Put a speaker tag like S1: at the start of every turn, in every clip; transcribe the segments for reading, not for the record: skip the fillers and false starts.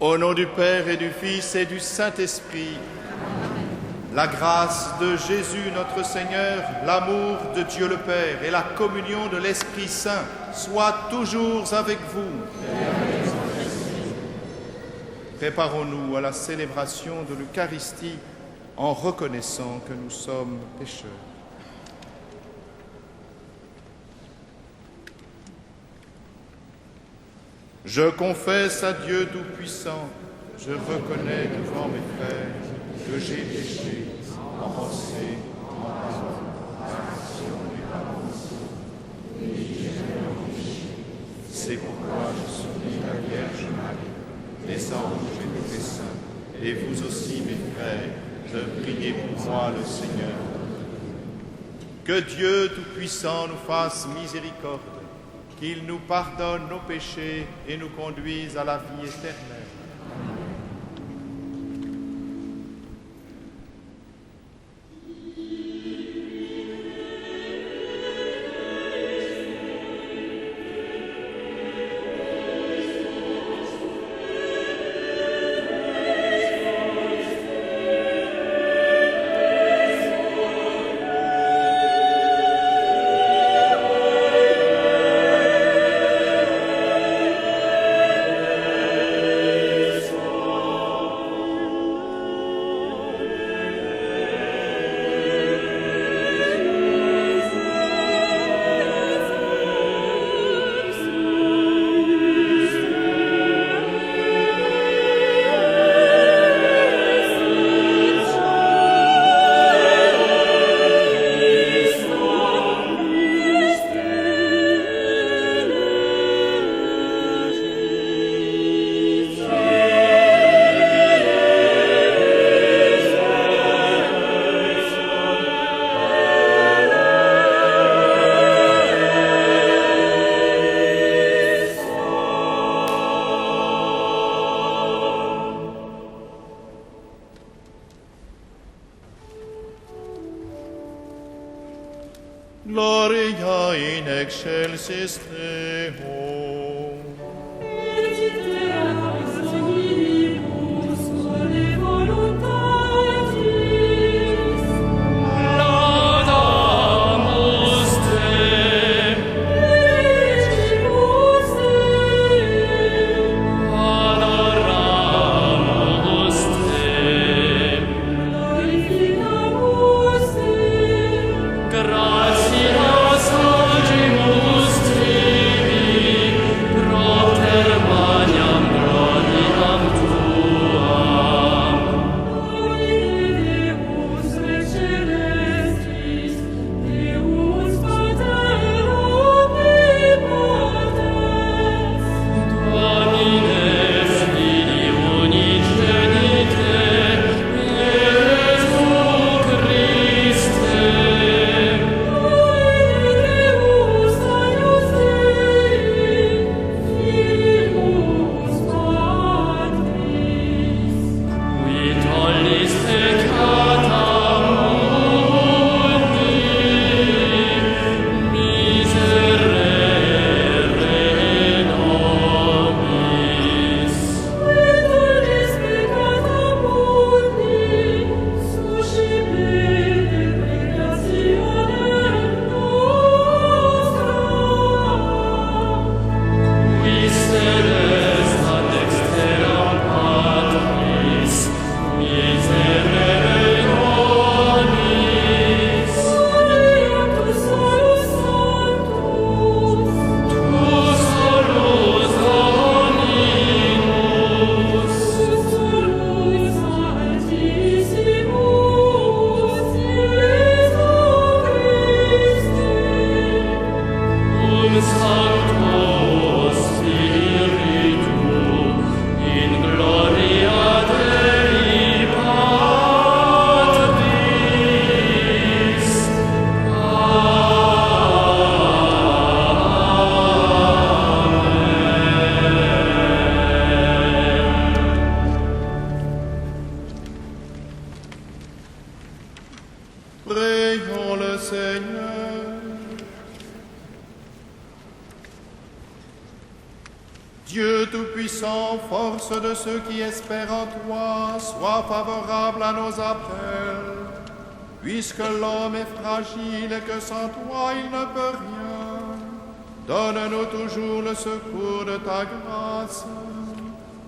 S1: Au nom du Père et du Fils et du Saint-Esprit, la grâce de Jésus notre Seigneur, l'amour de Dieu le Père et la communion de l'Esprit Saint soient toujours avec vous. Préparons-nous à la célébration de l'Eucharistie en reconnaissant que nous sommes pécheurs. Je confesse à Dieu Tout-Puissant, je reconnais devant mes frères que j'ai péché en pensée, en parole, en action et par omission. Oui, j'ai péché. C'est pourquoi je supplie la Vierge Marie, les anges et tous les saints, et vous aussi, mes frères, de prier pour moi le Seigneur. Que Dieu Tout-Puissant nous fasse miséricorde, qu'il nous pardonne nos péchés et nous conduise à la vie éternelle. Gloria in excelsis Deo.
S2: Et ite ex nihilibus vole voluntatis.
S3: Laudamus te,
S2: Legibus Dei.
S3: adoramus te,
S2: Glorificamus Dei.
S3: gratias audimus tibi, propter magnam gloriam tuam.
S2: Domine Deus Rex celestis, Deus Pater omnipotens.
S3: Domine Filii unigenite, Iesu Christe,
S2: Deus Agnus Dei, Filius Patris.
S3: qui tollis peccata mundi, miserere nobis.
S2: Veturis peccata mundi, suscipe deprecatione nostra.
S3: Qui sedes ad dexteram Patris, miserere nobis.
S2: Tu solus sanctus,
S3: Tu solus Dominus,
S2: tu solus altissimus, Iesu Christe.
S3: Sancto Spiritu, in gloria Dei Patris.
S1: Prions le Seigneur. Dieu Tout-Puissant, force de ceux qui espèrent en toi, sois favorable à nos appels. Puisque l'homme est fragile et que sans toi il ne peut rien, donne-nous toujours le secours de ta grâce.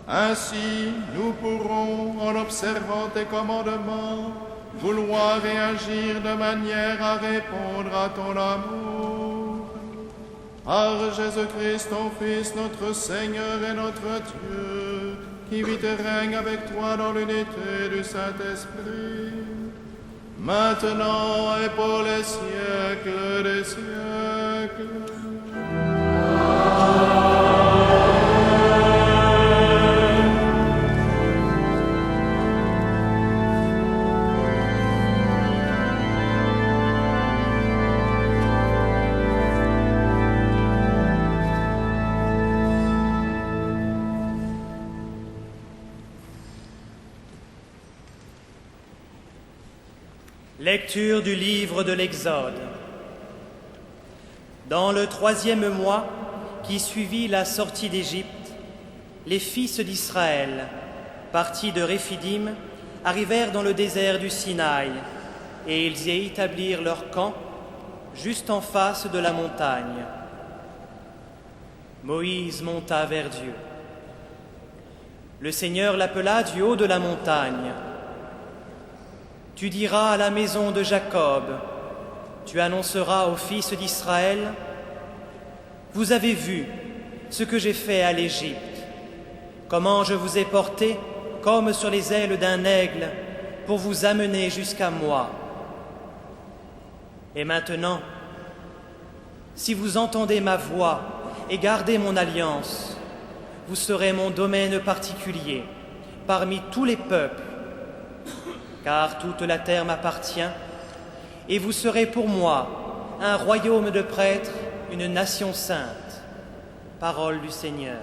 S1: Ainsi, nous pourrons, en observant tes commandements, vouloir et agir de manière à répondre à ton amour. Par Jésus-Christ, ton Fils, notre Seigneur et notre Dieu, qui vit et règne avec toi dans l'unité du Saint-Esprit, maintenant et pour les siècles des siècles. Amen.
S4: Lecture du livre de l'Exode. Dans le 3e mois qui suivit la sortie d'Égypte, les fils d'Israël, partis de Réphidim, arrivèrent dans le désert du Sinaï, et ils y établirent leur camp juste en face de la montagne. Moïse monta vers Dieu. Le Seigneur l'appela du haut de la montagne. Tu diras à la maison de Jacob, tu annonceras aux fils d'Israël, vous avez vu ce que j'ai fait à l'Égypte, comment je vous ai porté comme sur les ailes d'un aigle pour vous amener jusqu'à moi. Et maintenant, si vous entendez ma voix et gardez mon alliance, vous serez mon domaine particulier parmi tous les peuples, car toute la terre m'appartient, et vous serez pour moi un royaume de prêtres, une nation sainte. Parole du Seigneur.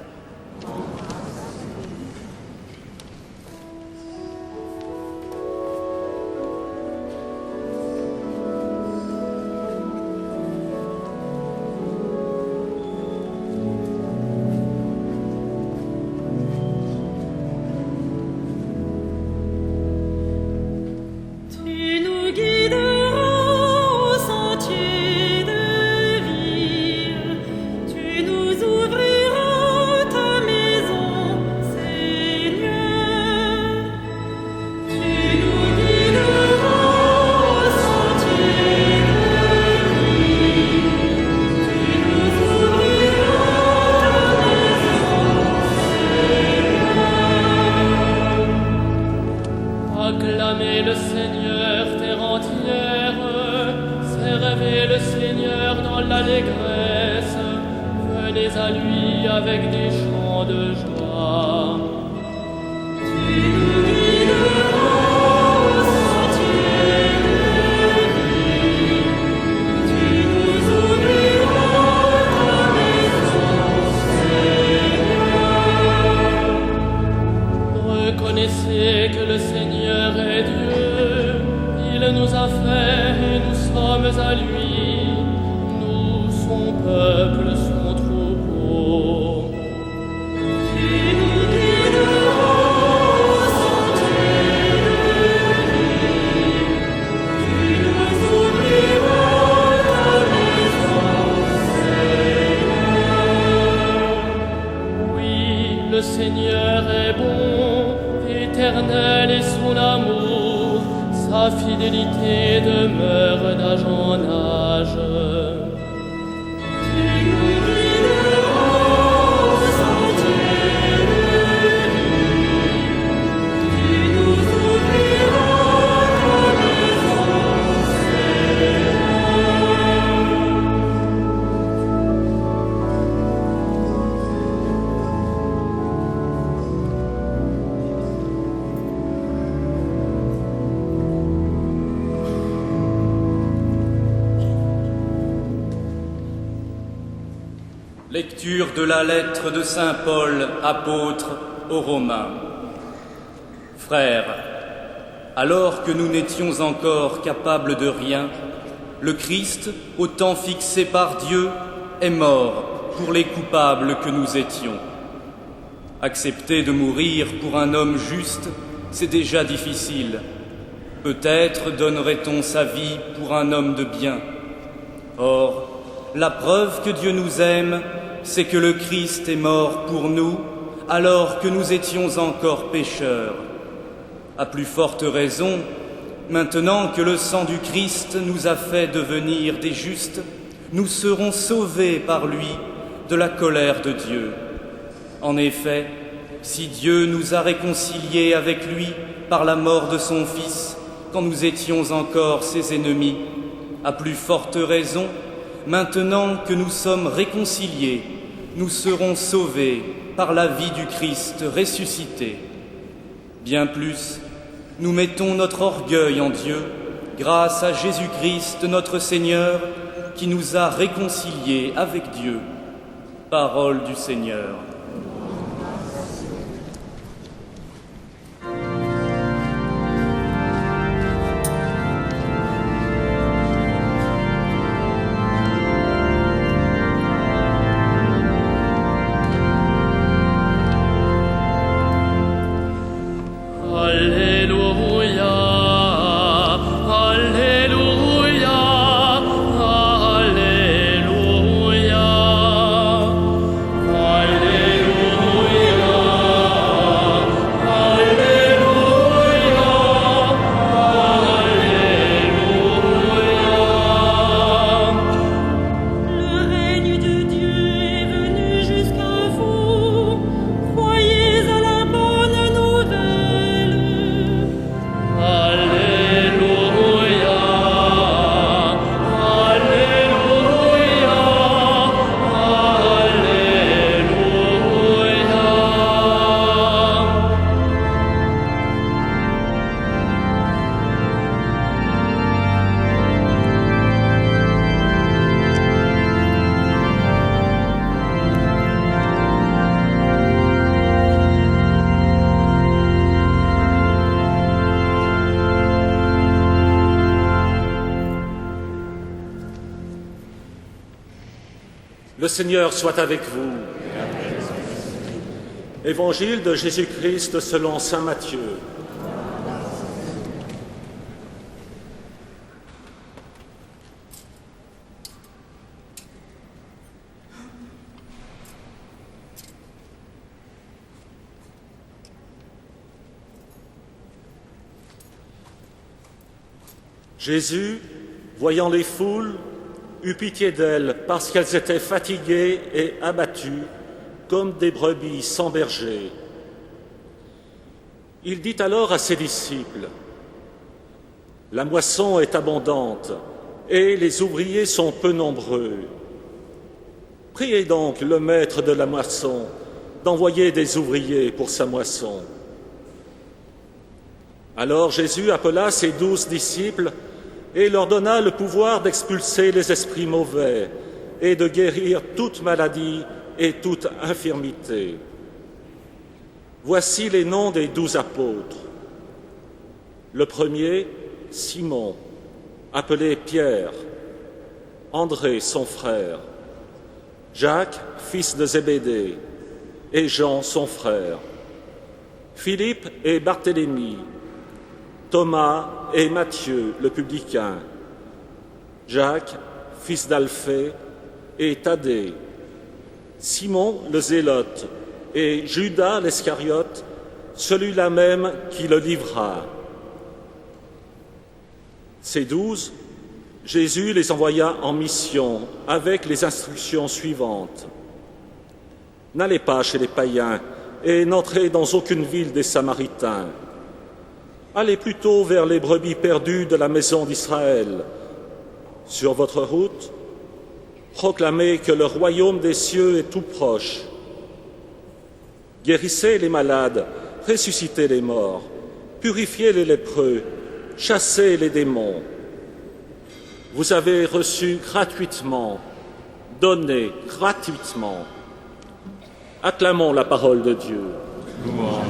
S3: Acclamez le Seigneur, terre entière, célébrez le Seigneur dans l'allégresse, venez à lui avec des chants de joie. Tu nous guideras au sentier de vie, tu nous ouvriras ta maison, Seigneur. Reconnaissez que le Seigneur est Dieu, il nous a fait et nous sommes à lui, nous son peuple, son troupeau. Tu nous guideras au sentier de vie, tu nous ouvriras ta maison, Seigneur. Oui, le Seigneur est bon, éternel est son amour, sa fidélité demeure d'âge en âge. Tu nous guideras au sentier de vie, tu nous ouvriras ta maison, Seigneur.
S5: Lecture de la lettre de saint Paul, apôtre aux Romains. Frères, alors que nous n'étions encore capables de rien, le Christ, au temps fixé par Dieu, est mort pour les coupables que nous étions. Accepter de mourir pour un homme juste, c'est déjà difficile. Peut-être donnerait-on sa vie pour un homme de bien. Or, la preuve que Dieu nous aime, c'est que le Christ est mort pour nous, alors que nous étions encore pécheurs. À plus forte raison, maintenant que le sang du Christ nous a fait devenir des justes, nous serons sauvés par lui de la colère de Dieu. En effet, si Dieu nous a réconciliés avec lui par la mort de son Fils, quand nous étions encore ses ennemis, à plus forte raison, maintenant que nous sommes réconciliés, nous serons sauvés par la vie du Christ ressuscité. Bien plus, nous mettons notre orgueil en Dieu, grâce à Jésus-Christ notre Seigneur, qui nous a réconciliés avec Dieu. Parole du Seigneur.
S6: Le Seigneur soit avec vous. Évangile de Jésus-Christ selon saint Matthieu. Jésus, voyant les foules, eut pitié d'elles parce qu'elles étaient fatiguées et abattues, comme des brebis sans berger. Il dit alors à ses disciples, « La moisson est abondante et les ouvriers sont peu nombreux. Priez donc le maître de la moisson d'envoyer des ouvriers pour sa moisson. » Alors Jésus appela ses 12 disciples et leur donna le pouvoir d'expulser les esprits mauvais et de guérir toute maladie et toute infirmité. Voici les noms des 12 apôtres. Le premier, Simon, appelé Pierre, André, son frère, Jacques, fils de Zébédée, et Jean, son frère, Philippe et Barthélemy, Thomas et Matthieu, le publicain, Jacques, fils d'Alphée, et Thaddée, Simon le Zélote et Judas l'Iscariote, celui-là même qui le livra. Ces 12, Jésus les envoya en mission avec les instructions suivantes. N'allez pas chez les païens et n'entrez dans aucune ville des Samaritains. Allez plutôt vers les brebis perdues de la maison d'Israël. Sur votre route, proclamez que le royaume des cieux est tout proche. Guérissez les malades, ressuscitez les morts, purifiez les lépreux, chassez les démons. Vous avez reçu gratuitement, donnez gratuitement. Acclamons la parole de Dieu.
S1: Louange.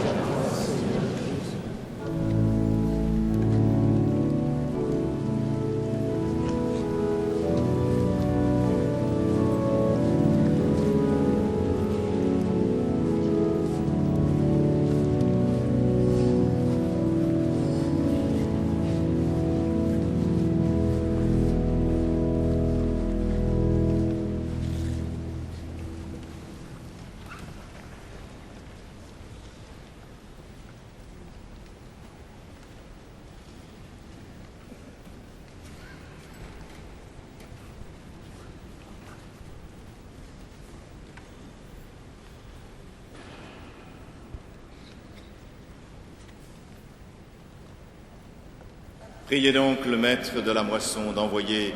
S1: Priez donc le maître de la moisson d'envoyer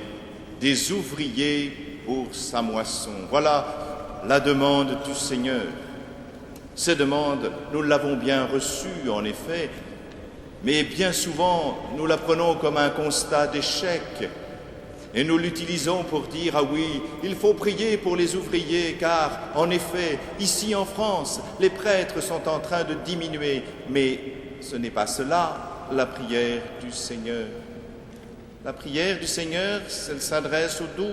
S1: des ouvriers pour sa moisson. Voilà la demande du Seigneur. Ces demandes, nous l'avons bien reçue en effet, mais bien souvent nous la prenons comme un constat d'échec et nous l'utilisons pour dire « Ah oui, il faut prier pour les ouvriers car en effet, ici en France, les prêtres sont en train de diminuer. » Mais ce n'est pas cela. La prière du Seigneur. La prière du Seigneur, elle s'adresse aux 12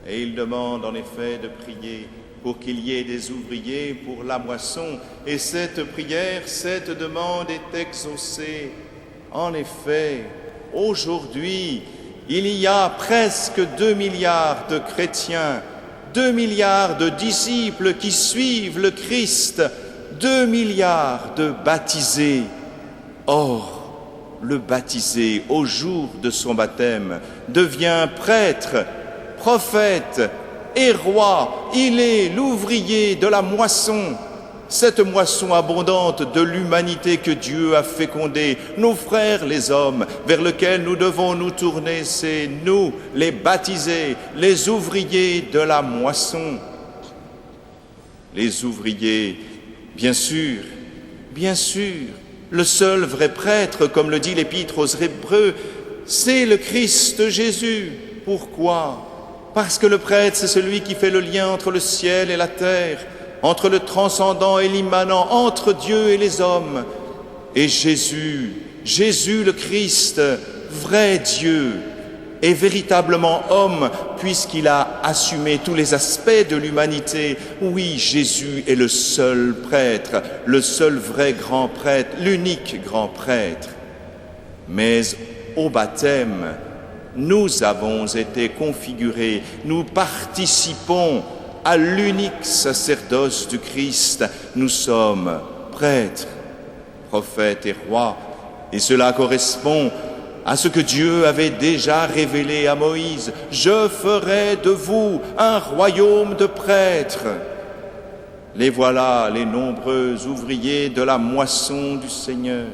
S1: et il demande en effet de prier pour qu'il y ait des ouvriers pour la moisson. Et cette prière, cette demande est exaucée. En effet, aujourd'hui, il y a presque 2 milliards de chrétiens, 2 milliards de disciples qui suivent le Christ, 2 milliards de baptisés. Or, le baptisé, au jour de son baptême, devient prêtre, prophète et roi. Il est l'ouvrier de la moisson, cette moisson abondante de l'humanité que Dieu a fécondée. Nos frères les hommes, vers lesquels nous devons nous tourner, c'est nous, les baptisés, les ouvriers de la moisson. Les ouvriers, bien sûr, le seul vrai prêtre, comme le dit l'Épître aux Hébreux, c'est le Christ Jésus. Pourquoi ? Parce que le prêtre, c'est celui qui fait le lien entre le ciel et la terre, entre le transcendant et l'immanent, entre Dieu et les hommes. Et Jésus le Christ, vrai Dieu, est véritablement homme puisqu'il a assumé tous les aspects de l'humanité. Oui, Jésus est le seul prêtre, le seul vrai grand prêtre, l'unique grand prêtre. Mais au baptême, nous avons été configurés, nous participons à l'unique sacerdoce du Christ. Nous sommes prêtres, prophètes et rois, et cela correspond à ce que Dieu avait déjà révélé à Moïse. « Je ferai de vous un royaume de prêtres. » Les voilà, les nombreux ouvriers de la moisson du Seigneur.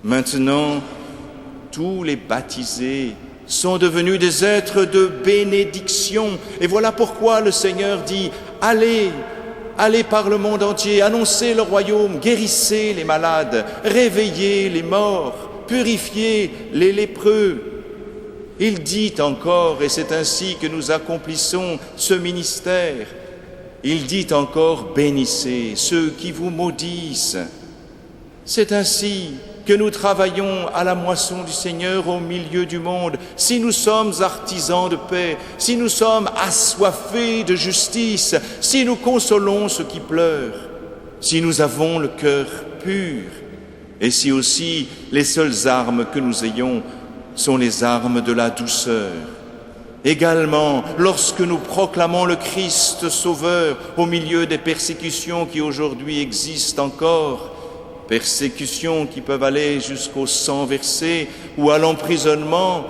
S1: Maintenant, tous les baptisés sont devenus des êtres de bénédiction. Et voilà pourquoi le Seigneur dit « Allez, allez par le monde entier, annoncez le royaume, guérissez les malades, réveillez les morts, purifiez les lépreux. » Il dit encore, et c'est ainsi que nous accomplissons ce ministère, il dit encore « Bénissez ceux qui vous maudissent ». C'est ainsi que nous travaillons à la moisson du Seigneur au milieu du monde. Si nous sommes artisans de paix, si nous sommes assoiffés de justice, si nous consolons ceux qui pleurent, si nous avons le cœur pur, et si aussi les seules armes que nous ayons sont les armes de la douceur. Également, lorsque nous proclamons le Christ Sauveur au milieu des persécutions qui aujourd'hui existent encore, persécutions qui peuvent aller jusqu'au sang versé ou à l'emprisonnement,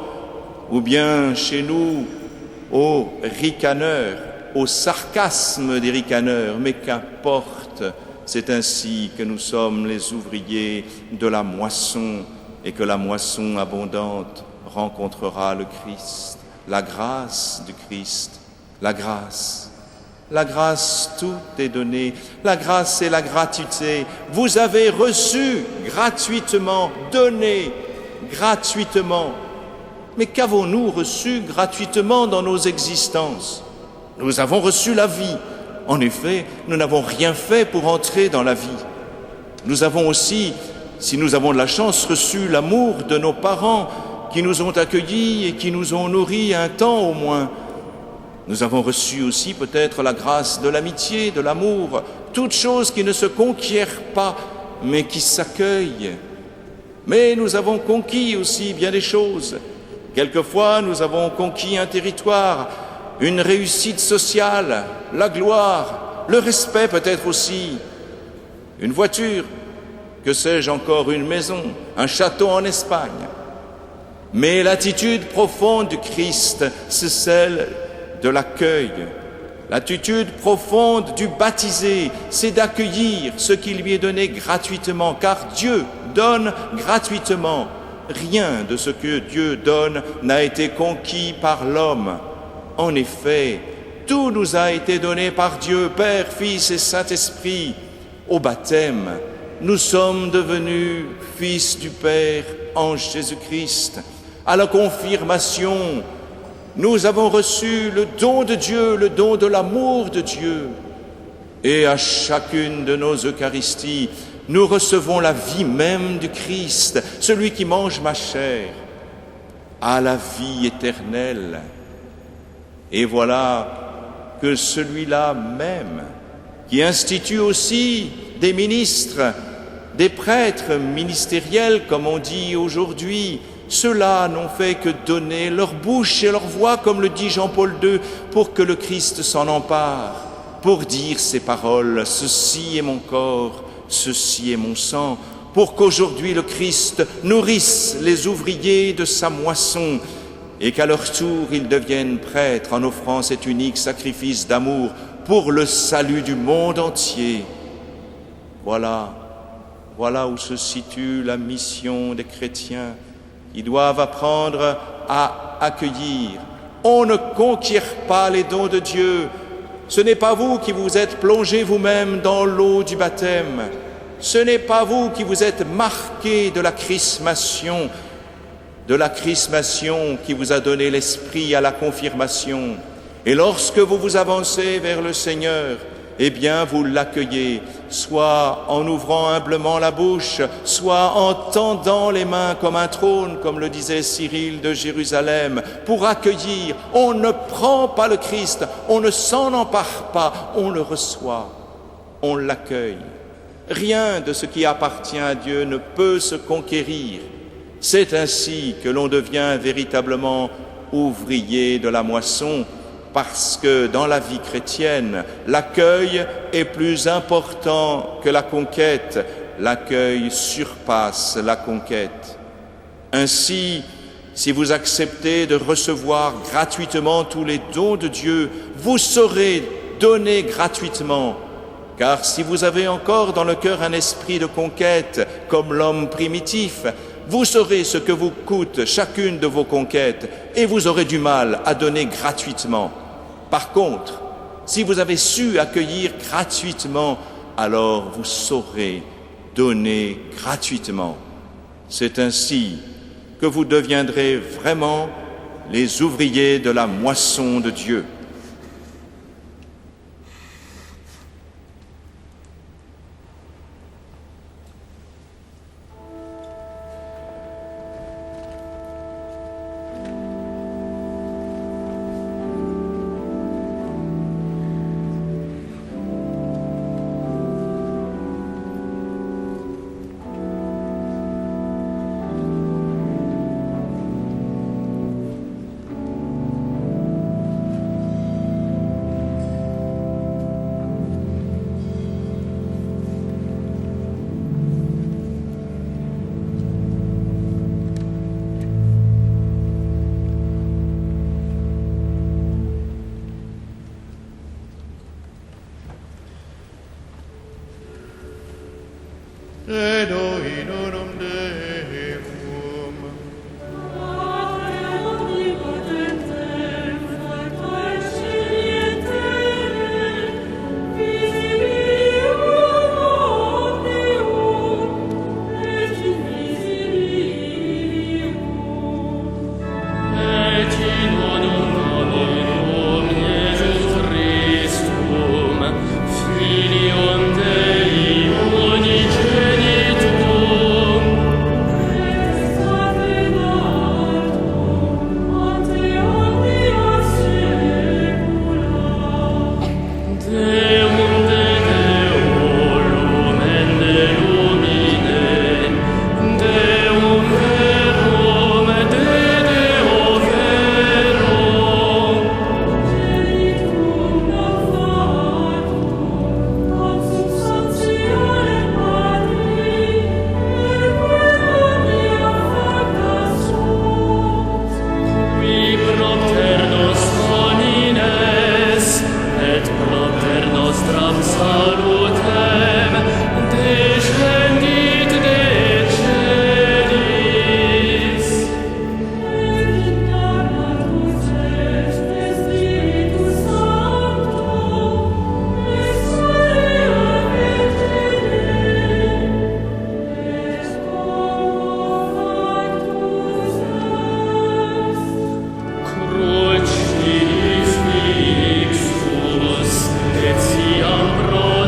S1: ou bien chez nous aux ricaneurs, au sarcasme des ricaneurs, mais qu'importe, c'est ainsi que nous sommes les ouvriers de la moisson et que la moisson abondante rencontrera le Christ, la grâce du Christ, la grâce. La grâce, tout est donné. La grâce et la gratuité. Vous avez reçu gratuitement, donné gratuitement. Mais qu'avons-nous reçu gratuitement dans nos existences? Nous avons reçu la vie. En effet, nous n'avons rien fait pour entrer dans la vie. Nous avons aussi, si nous avons de la chance, reçu l'amour de nos parents qui nous ont accueillis et qui nous ont nourris un temps au moins. Nous avons reçu aussi peut-être la grâce de l'amitié, de l'amour, toutes choses qui ne se conquièrent pas, mais qui s'accueillent. Mais nous avons conquis aussi bien des choses. Quelquefois, nous avons conquis un territoire, une réussite sociale, la gloire, le respect peut-être aussi, une voiture, que sais-je encore, une maison, un château en Espagne. Mais l'attitude profonde du Christ, c'est celle de l'accueil. L'attitude profonde du baptisé, c'est d'accueillir ce qui lui est donné gratuitement, car Dieu donne gratuitement. Rien de ce que Dieu donne n'a été conquis par l'homme. En effet, tout nous a été donné par Dieu, Père, Fils et Saint-Esprit. Au baptême, nous sommes devenus fils du Père en Jésus-Christ. À la confirmation, nous avons reçu le don de Dieu, le don de l'amour de Dieu. Et à chacune de nos Eucharisties, nous recevons la vie même du Christ, celui qui mange ma chair, à la vie éternelle. Et voilà que celui-là même, qui institue aussi des ministres, des prêtres ministériels, comme on dit aujourd'hui, ceux-là n'ont fait que donner leur bouche et leur voix, comme le dit Jean-Paul II, pour que le Christ s'en empare, pour dire ces paroles, « Ceci est mon corps, ceci est mon sang », pour qu'aujourd'hui le Christ nourrisse les ouvriers de sa moisson et qu'à leur tour ils deviennent prêtres en offrant cet unique sacrifice d'amour pour le salut du monde entier. Voilà où se situe la mission des chrétiens. Ils doivent apprendre à accueillir. On ne conquiert pas les dons de Dieu. Ce n'est pas vous qui vous êtes plongés vous-même dans l'eau du baptême. Ce n'est pas vous qui vous êtes marqués de la chrismation qui vous a donné l'esprit à la confirmation. Et lorsque vous vous avancez vers le Seigneur, eh bien vous l'accueillez, soit en ouvrant humblement la bouche, soit en tendant les mains comme un trône, comme le disait Cyril de Jérusalem, pour accueillir. On ne prend pas le Christ, on ne s'en empare pas, on le reçoit, on l'accueille. Rien de ce qui appartient à Dieu ne peut se conquérir. C'est ainsi que l'on devient véritablement ouvrier de la moisson, parce que dans la vie chrétienne, l'accueil est plus important que la conquête. L'accueil surpasse la conquête. Ainsi, si vous acceptez de recevoir gratuitement tous les dons de Dieu, vous saurez donner gratuitement. Car si vous avez encore dans le cœur un esprit de conquête, comme l'homme primitif, vous saurez ce que vous coûte chacune de vos conquêtes et vous aurez du mal à donner gratuitement. Par contre, si vous avez su accueillir gratuitement, alors vous saurez donner gratuitement. C'est ainsi que vous deviendrez vraiment les ouvriers de la moisson de Dieu. Credo in unum Deum.
S2: Pater omnipotente, Pater scelietere, visibilium omnium, et invisibilium.
S3: Et in unum nominum Iesus Christum, Filium Dei unigenitum,
S2: Et savenatum ante omnia saecula.
S3: Deum de Deo lumen de lumine, Deum verum de Deo verum,
S2: Genitum nafatum, ab substantiale Patri, et per omnia facta sunt.
S3: qui propter nos homines, et propter nostram salutem, descendit de celis.
S2: Et incarnatus est Spiritus Sancto, et Maria Virgine, et homo factus est.
S3: Crucifixus, et siam pro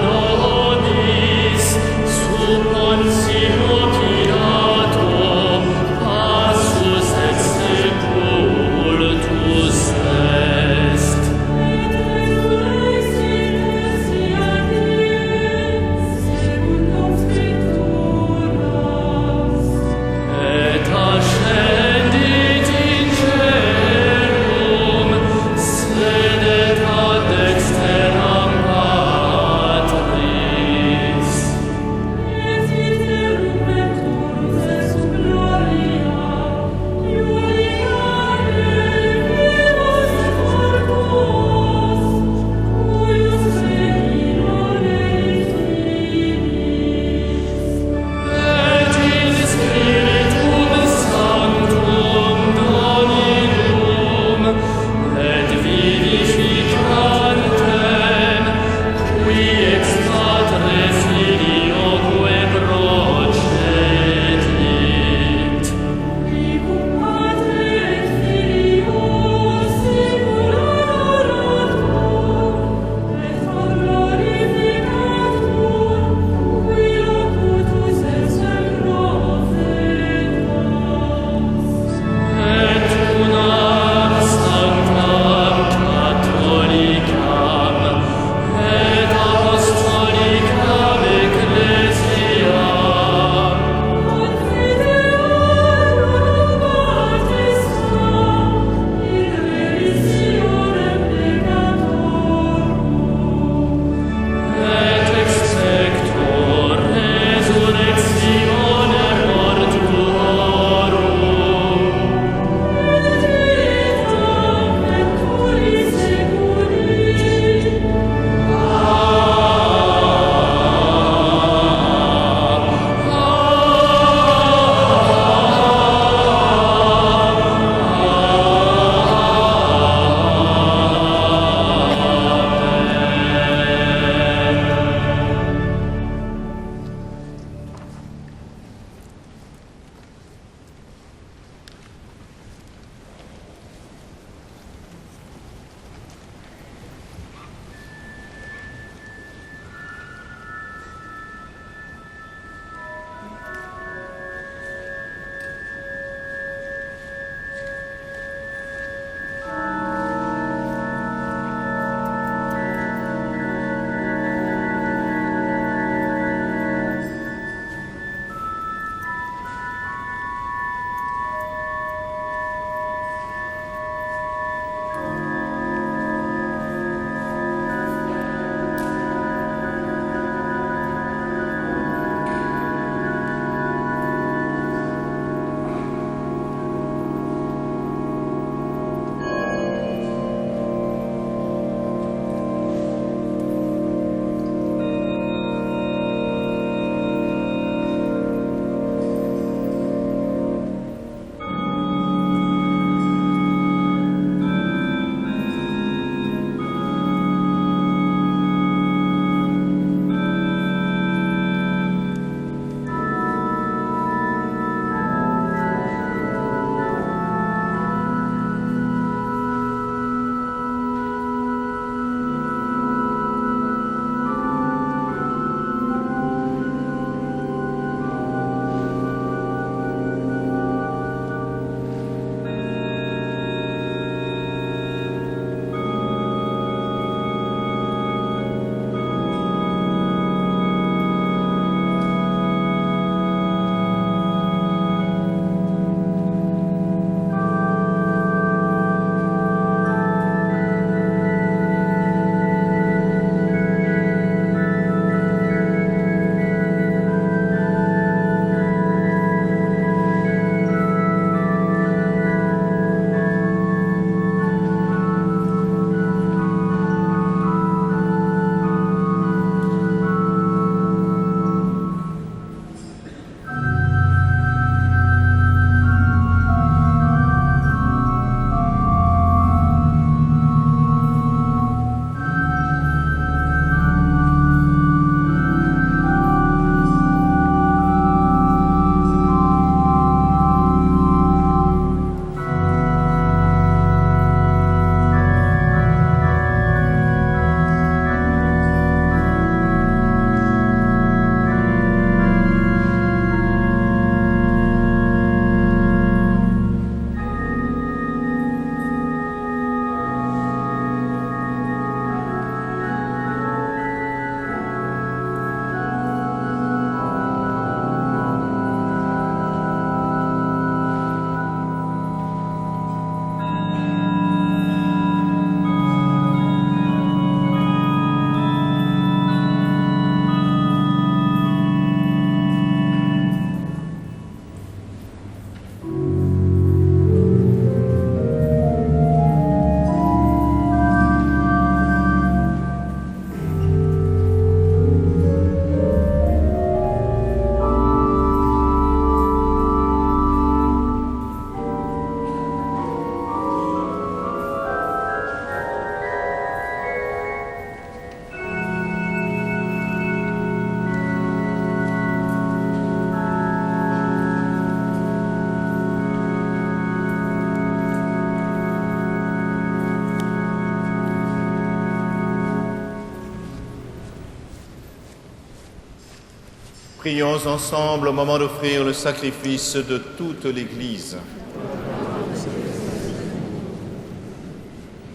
S1: Prions ensemble au moment d'offrir le sacrifice de toute l'Église.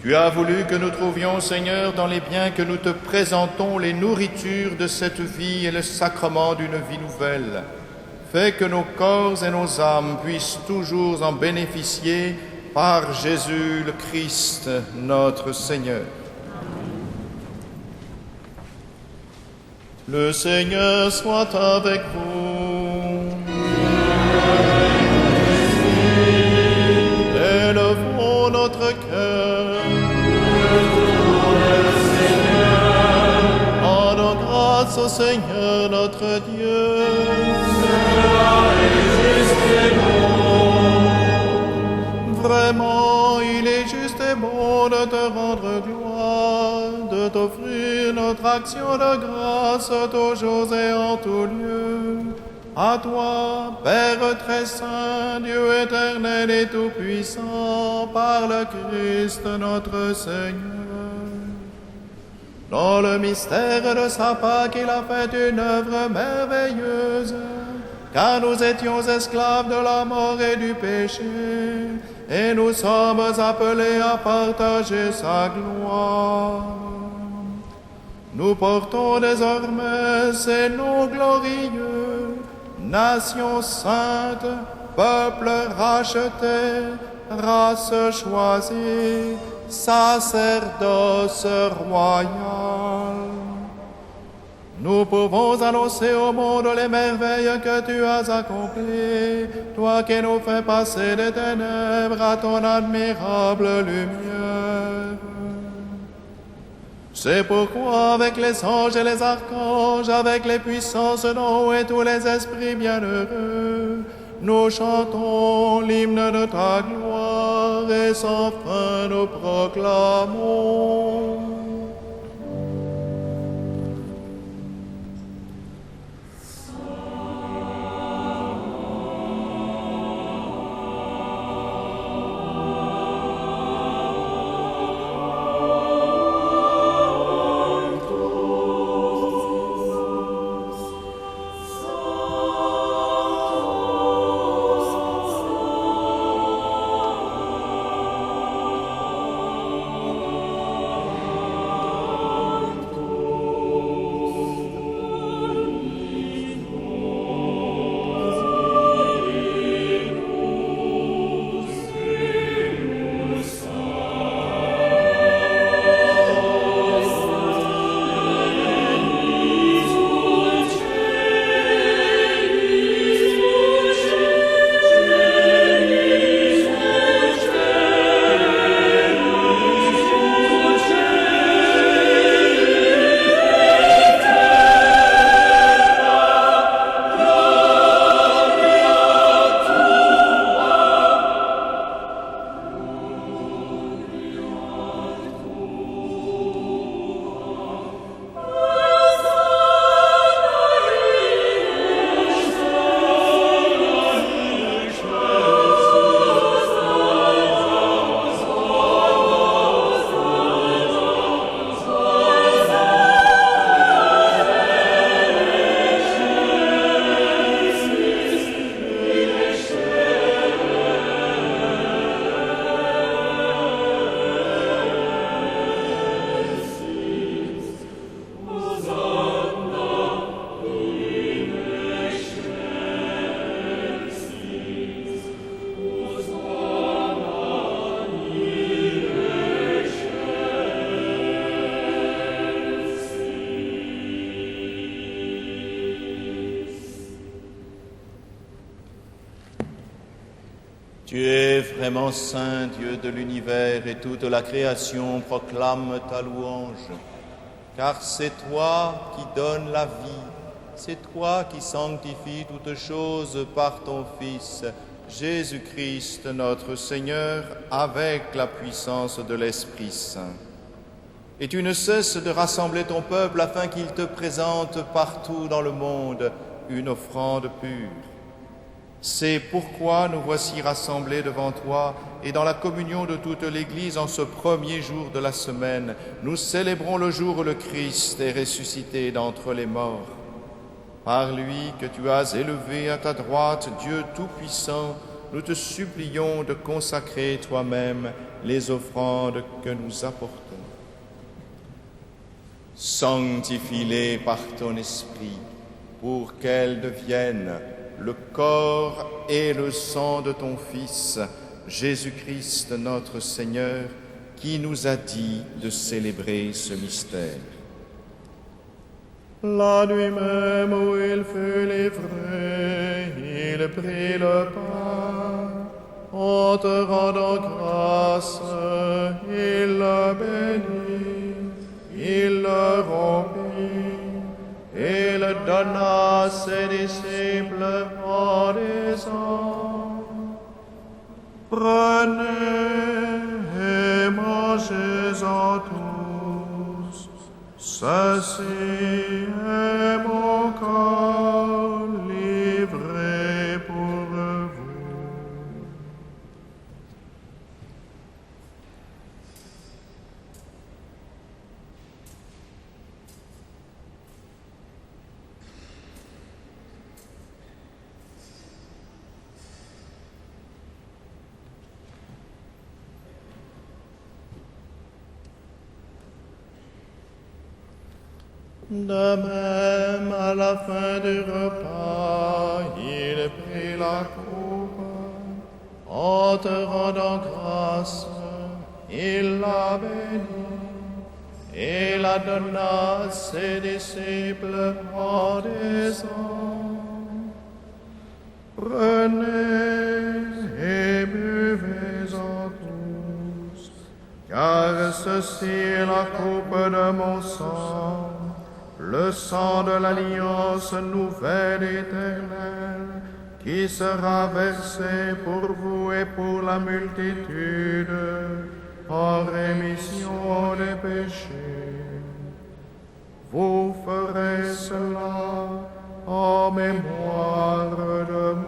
S1: Tu as voulu que nous trouvions, Seigneur, dans les biens que nous te présentons, les nourritures de cette vie et le sacrement d'une vie nouvelle. Fais que nos corps et nos âmes puissent toujours en bénéficier par Jésus le Christ, notre Seigneur. Le Seigneur soit avec vous. Élevons notre cœur. Rendons grâce au Seigneur notre Dieu. Vraiment, il est juste et bon de te rendre gloire, de t'offrir notre action de grâce toujours et en tout lieu. À toi, Père très saint, Dieu éternel et tout-puissant, par le Christ notre Seigneur. Dans le mystère de sa Pâque, il a fait une œuvre merveilleuse, car nous étions esclaves de la mort et du péché, et nous sommes appelés à partager sa gloire. Nous portons désormais ces noms glorieux, nation sainte, peuple racheté, race choisie, sacerdoce royal. Nous pouvons annoncer au monde les merveilles que tu as accomplies, toi qui nous fais passer des ténèbres à ton admirable lumière. C'est pourquoi avec les anges et les archanges, avec les puissances d'en haut et tous les esprits bienheureux, nous chantons l'hymne de ta gloire et sans fin nous proclamons. Tu es vraiment saint, Dieu de l'univers, et toute la création proclame ta louange. Car c'est toi qui donnes la vie, c'est toi qui sanctifies toutes choses par ton Fils, Jésus-Christ notre Seigneur, avec la puissance de l'Esprit Saint. Et tu ne cesses de rassembler ton peuple afin qu'il te présente partout dans le monde une offrande pure. C'est pourquoi nous voici rassemblés devant toi et dans la communion de toute l'Église en ce premier jour de la semaine, nous célébrons le jour où le Christ est ressuscité d'entre les morts. Par lui que tu as élevé à ta droite, Dieu Tout-Puissant, nous te supplions de consacrer toi-même les offrandes que nous apportons. Sanctifie-les par ton esprit, pour qu'elles deviennent le corps et le sang de ton Fils, Jésus-Christ notre Seigneur, qui nous a dit de célébrer ce mystère. La nuit même où il fut livré, il prit le pain. En te rendant grâce, il le bénit, il le rompit et le donna à ses disciples en disant: Prenez et mangez-en tous, ceci est mon corps livré pour vous. De même, à la fin du repas, il prit la coupe. En te rendant grâce, il la bénit et la donna à ses disciples en disant: Prenez et buvez-en tous, car ceci est la coupe de mon sang, le sang de l'alliance nouvelle éternelle, qui sera versé pour vous et pour la multitude en rémission des péchés. Vous ferez cela en mémoire de moi.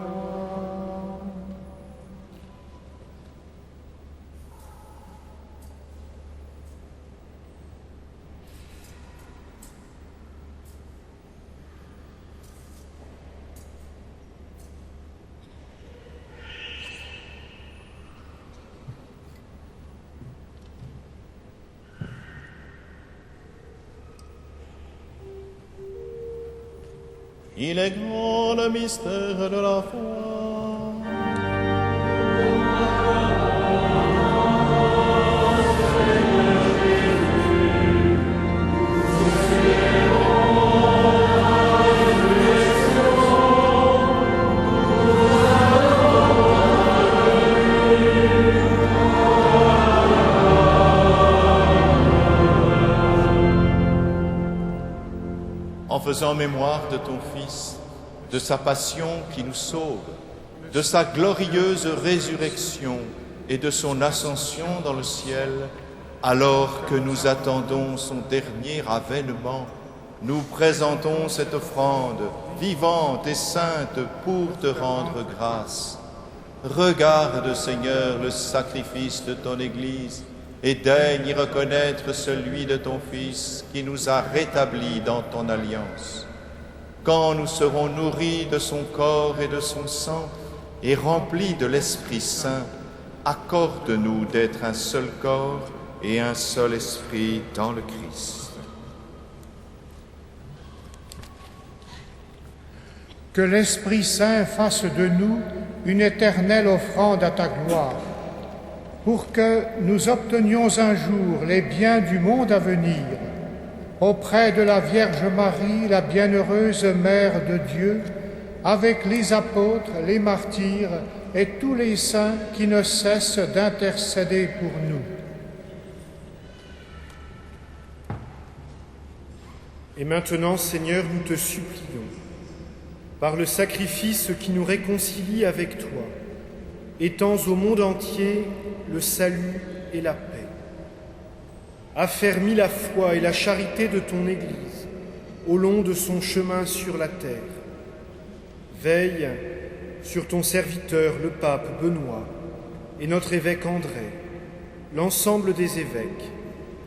S1: Il est grand le mystère de la foi. En faisant mémoire de ton Fils, de sa passion qui nous sauve, de sa glorieuse résurrection et de son ascension dans le ciel, alors que nous attendons son dernier avènement, nous présentons cette offrande vivante et sainte pour te rendre grâce. Regarde, Seigneur, le sacrifice de ton Église et daigne y reconnaître celui de ton Fils qui nous a rétablis dans ton alliance. Quand nous serons nourris de son corps et de son sang et remplis de l'Esprit Saint, accorde-nous d'être un seul corps et un seul esprit dans le Christ.
S7: Que l'Esprit Saint fasse de nous une éternelle offrande à ta gloire, pour que nous obtenions un jour les biens du monde à venir, auprès de la Vierge Marie, la bienheureuse Mère de Dieu, avec les apôtres, les martyrs et tous les saints qui ne cessent d'intercéder pour nous.
S8: Et maintenant, Seigneur, nous te supplions, par le sacrifice qui nous réconcilie avec toi, étends au monde entier le salut et la paix. Affermis la foi et la charité de ton Église au long de son chemin sur la terre. Veille sur ton serviteur, le pape Benoît, et notre évêque André, l'ensemble des évêques,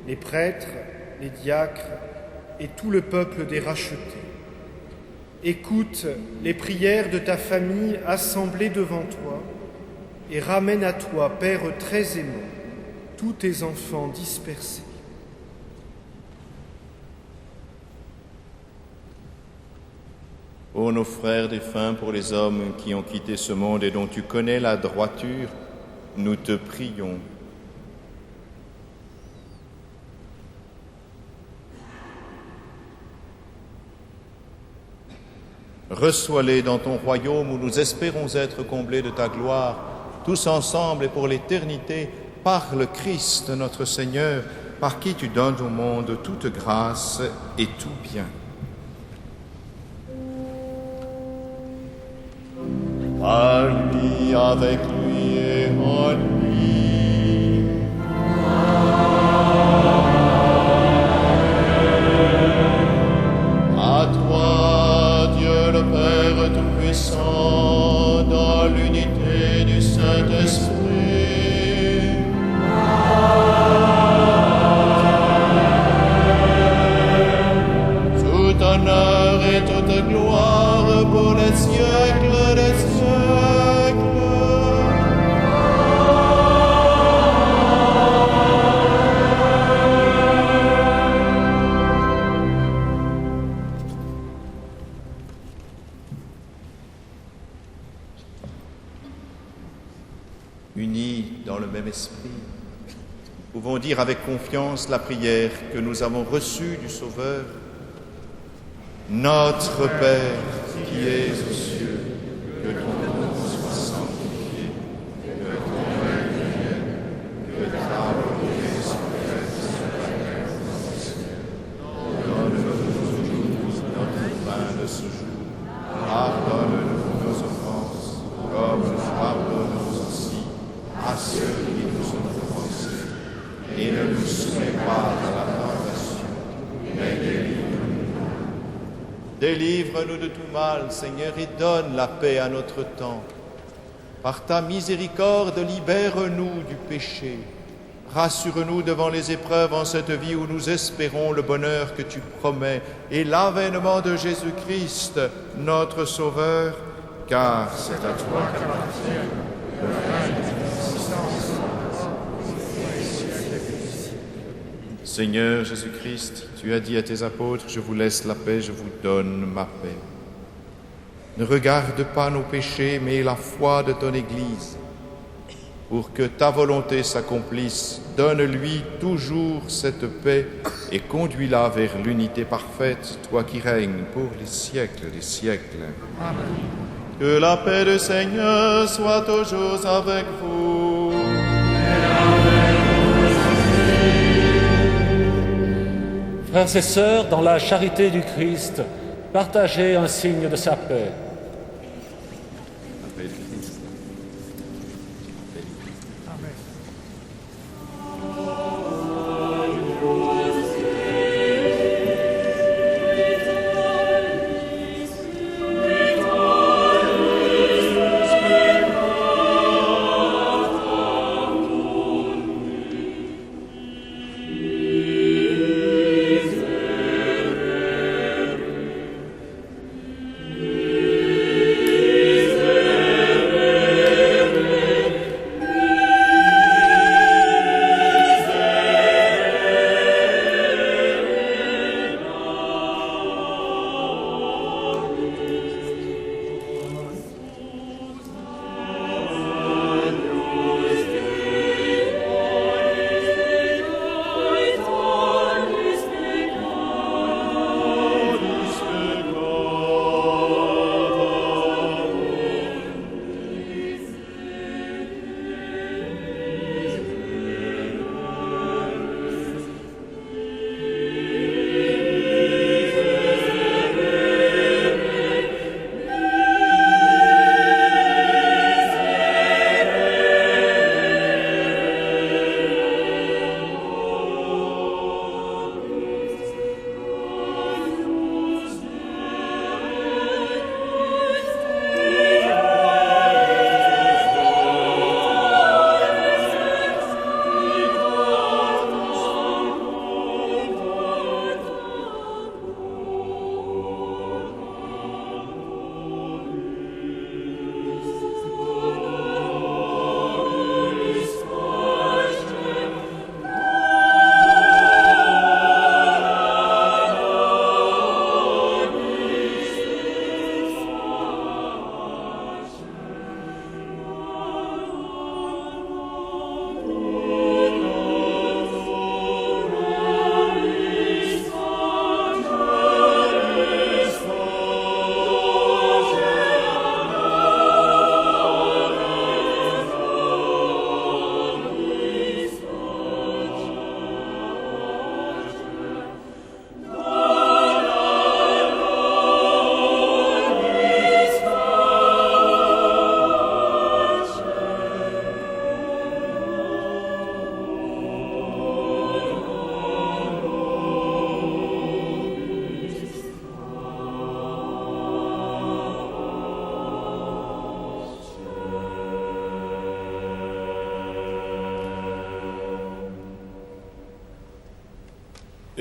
S8: les prêtres, les diacres et tout le peuple des rachetés. Écoute les prières de ta famille assemblée devant toi et ramène à toi, Père très aimant, tous tes enfants dispersés.
S1: Ô nos frères défunts pour les hommes qui ont quitté ce monde et dont tu connais la droiture, nous te prions. Reçois-les dans ton royaume où nous espérons être comblés de ta gloire, tous ensemble et pour l'éternité, par le Christ notre Seigneur, par qui tu donnes au monde toute grâce et tout bien. Par lui, avec lui et en lui. À toi, Dieu le Père Tout-Puissant, dans l'unité du Saint-Esprit. Tout honneur et toute gloire pour les siècles des siècles. Unis dans le même esprit, nous pouvons dire avec confiance la prière que nous avons reçue du Sauveur. Notre Père qui es aux cieux, que ton nom soit sanctifié, que ton règne vienne, que ta volonté soit faite sur la terre comme au ciel. Donne-nous aujourd'hui notre pain de ce jour. Pardonne-nous nos offenses, comme nous pardonnons aussi à ceux qui nous ont offensés. Et ne nous soumets pas à la tentation, mais délivre-nous. Délivre-nous de tout mal, Seigneur, et donne la paix à notre temps. Par ta miséricorde, libère-nous du péché. Rassure-nous devant les épreuves en cette vie où nous espérons le bonheur que tu promets et l'avènement de Jésus-Christ, notre Sauveur, car c'est à toi qu'appartient le règne, la puissance, Seigneur Jésus-Christ, tu as dit à tes apôtres, je vous laisse la paix, je vous donne ma paix. Ne regarde pas nos péchés, mais la foi de ton Église. Pour que ta volonté s'accomplisse, donne-lui toujours cette paix et conduis-la vers l'unité parfaite, toi qui règnes pour les siècles des siècles. Amen. Que la paix du Seigneur soit toujours avec vous.
S6: Frères et sœurs, dans la charité du Christ, partagez un signe de sa paix.
S2: Amen.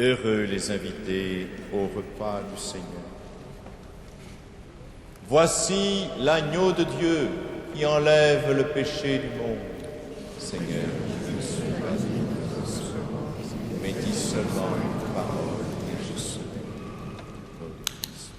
S1: Heureux les invités au repas du Seigneur. Voici l'agneau de Dieu qui enlève le péché du monde. Seigneur, je ne suis pas digne de recevoir, mais dis seulement une parole et je serai. Au nom de Christ.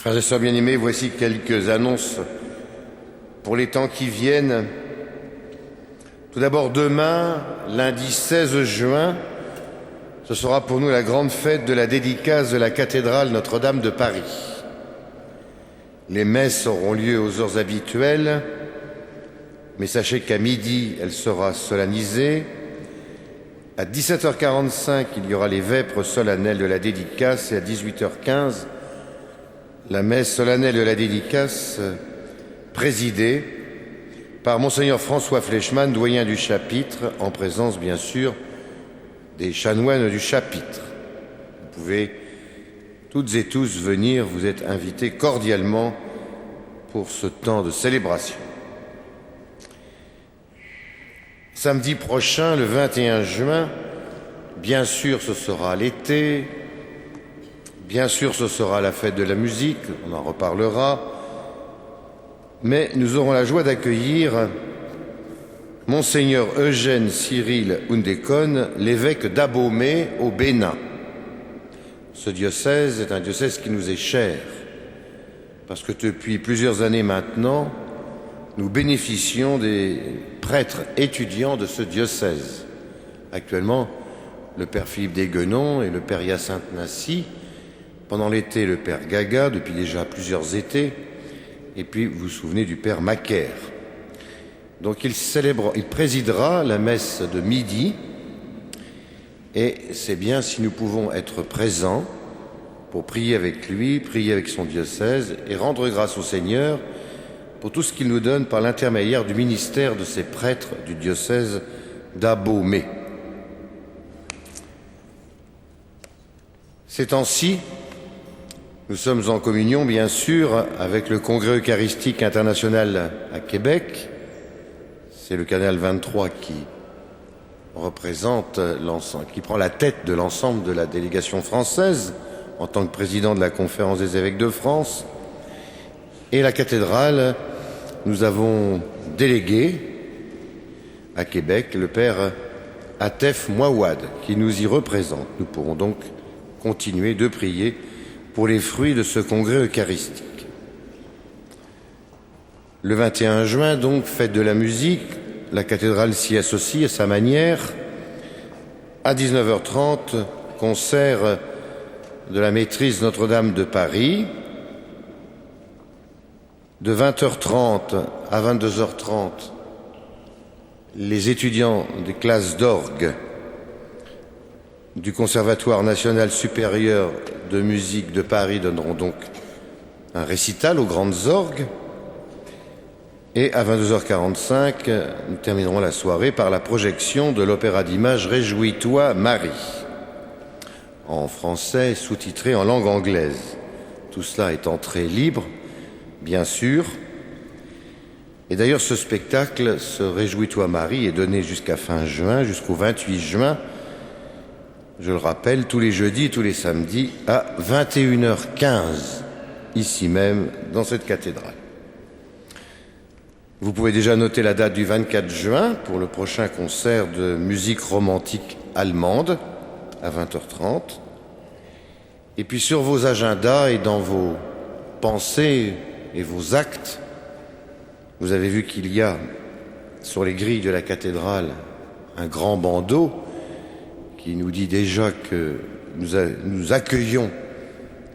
S9: Frères et sœurs bien-aimés, voici quelques annonces pour les temps qui viennent. Tout d'abord, demain, lundi 16 juin, ce sera pour nous la grande fête de la dédicace de la cathédrale Notre-Dame de Paris. Les messes auront lieu aux heures habituelles, mais sachez qu'à midi, elle sera solennisée. À 17h45, il y aura les vêpres solennelles de la dédicace et à 18h15, la messe solennelle de la dédicace présidée par Monseigneur François Fleischmann, doyen du chapitre, en présence bien sûr des chanoines du chapitre. Vous pouvez toutes et tous venir, vous êtes invités cordialement pour ce temps de célébration. Samedi prochain, le 21 juin, bien sûr ce sera l'été, bien sûr ce sera la fête de la musique, on en reparlera, mais nous aurons la joie d'accueillir Monseigneur Eugène Cyril Undekon, l'évêque d'Abomey au Bénin. Ce diocèse est un diocèse qui nous est cher, parce que depuis plusieurs années maintenant, nous bénéficions des prêtres étudiants de ce diocèse. Actuellement, le père Philippe Desguenons et le père Hyacinthe Nassy, pendant l'été, le père Gaga, depuis déjà plusieurs étés, et puis vous vous souvenez du père Macaire. Donc il présidera la messe de midi, et c'est bien si nous pouvons être présents pour prier avec lui, prier avec son diocèse et rendre grâce au Seigneur pour tout ce qu'il nous donne par l'intermédiaire du ministère de ces prêtres du diocèse d'Abomey. Ces temps-ci, nous sommes en communion, bien sûr, avec le Congrès Eucharistique International à Québec. C'est le canal 23 qui représente l'ensemble, qui prend la tête de l'ensemble de la délégation française en tant que président de la Conférence des évêques de France. Et la cathédrale, nous avons délégué à Québec le père Atef Mouawad qui nous y représente. Nous pourrons donc continuer de prier pour les fruits de ce congrès eucharistique. Le 21 juin, donc, fête de la musique, la cathédrale s'y associe à sa manière. À 19h30, concert de la maîtrise Notre-Dame de Paris. De 20h30 à 22h30, les étudiants des classes d'orgue du Conservatoire national supérieur de musique de Paris donneront donc un récital aux grandes orgues. Et à 22h45, nous terminerons la soirée par la projection de l'opéra d'images Réjouis-toi, Marie, en français sous-titré en langue anglaise. Tout cela est entrée libre, bien sûr. Et d'ailleurs, ce spectacle, ce Réjouis-toi, Marie, est donné jusqu'à fin juin, jusqu'au 28 juin. Je le rappelle, tous les jeudis, tous les samedis, à 21h15, ici même, dans cette cathédrale. Vous pouvez déjà noter la date du 24 juin pour le prochain concert de musique romantique allemande à 20h30. Et puis sur vos agendas et dans vos pensées et vos actes, vous avez vu qu'il y a sur les grilles de la cathédrale un grand bandeau qui nous dit déjà que nous accueillons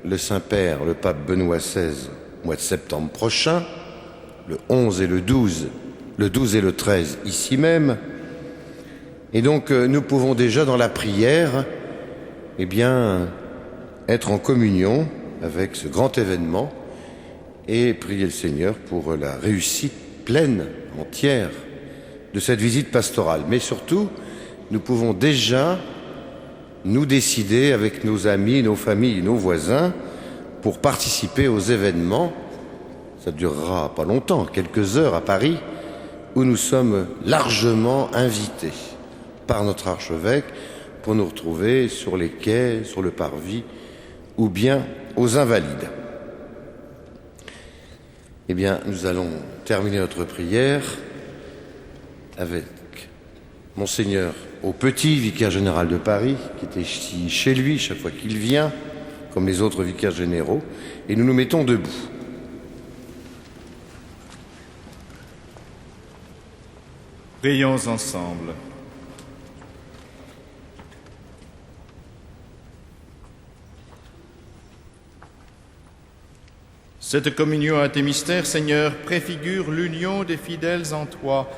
S9: le Saint-Père, le pape Benoît XVI, au mois de septembre prochain, le 11 et le 12 et le 13 ici même. Et donc nous pouvons déjà dans la prière, eh bien, être en communion avec ce grand événement et prier le Seigneur pour la réussite pleine, entière de cette visite pastorale. Mais surtout, nous pouvons déjà nous décider avec nos amis, nos familles, nos voisins pour participer aux événements. Ça durera pas longtemps, quelques heures à Paris, où nous sommes largement invités par notre archevêque pour nous retrouver sur les quais, sur le parvis ou bien aux Invalides. Eh bien, nous allons terminer notre prière avec Monseigneur Aupetit, vicaire général de Paris, qui était chez lui chaque fois qu'il vient, comme les autres vicaires généraux, et nous nous mettons debout.
S1: Prions ensemble. Cette communion à tes mystères, Seigneur, préfigure l'union des fidèles en toi.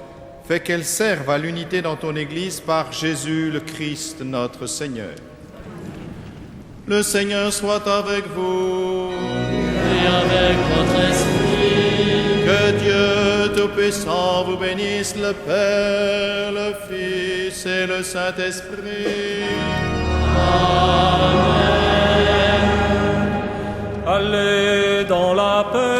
S1: Fais qu'elle serve à l'unité dans ton Église par Jésus le Christ, notre Seigneur. Le Seigneur soit avec vous.
S3: Et avec votre esprit.
S1: Que Dieu Tout-Puissant vous bénisse, le Père, le Fils et le Saint-Esprit.
S6: Allez dans la paix.